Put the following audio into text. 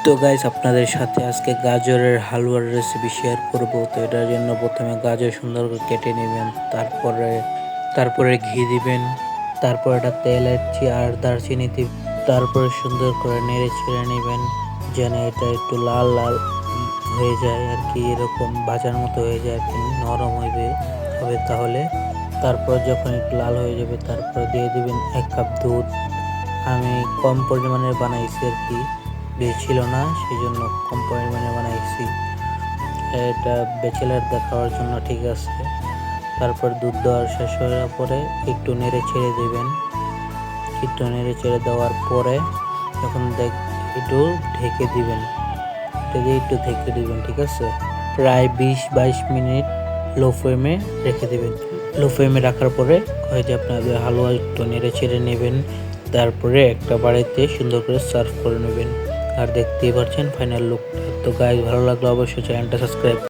তো গাইস আপনাদের সাথে আজকে গাজরের হালুয়ার রেসিপি শেয়ার করব। তো এটার জন্য প্রথমে গাজর সুন্দর করে কেটে নেবেন, তারপরে ঘি দিবেন, তারপর এটা তেল আর দারচিনি দিবেন, তারপরে সুন্দর করে নেড়ে ছেড়ে নেবেন যেন এটা একটু লাল লাল হয়ে যায় আর কি, এরকম ভাজার মতো হয়ে যায় আর কি, নরম হবে তাহলে। তারপর যখন একটু লাল হয়ে যাবে তারপর দিয়ে দিবেন 1 কাপ দুধ। আমি কম পরিমাণে বানাইছি আর কি, বেশি ছিল না, সেই জন্য কম পরিমাণে বানাইছি। এটা ব্যাচেলার দেখাওয়ার জন্য ঠিক আছে। তারপর দুধ দেওয়ার শেষ হওয়ার পরে একটু নেড়ে ছেড়ে দেবেন। একটু নেড়ে ছেড়ে দেওয়ার পরে যখন একটু ঢেকে দিবেন, একটু ঢেকে দিবেন, ঠিক আছে। প্রায় 20-22 মিনিট লো ফ্লেমে রেখে দেবেন। লো ফ্লেমে রাখার পরে হয় যে আপনাদের হালুয়া একটু নেড়ে ছেড়ে নেবেন, তারপরে একটা বাড়িতে সুন্দর করে সার্ভ করে নেবেন। আর দেখতেই পাচ্ছেন ফাইনাল লুকটা। তো গাইস, ভালো লাগলে অবশ্যই চ্যানেলটা সাবস্ক্রাইব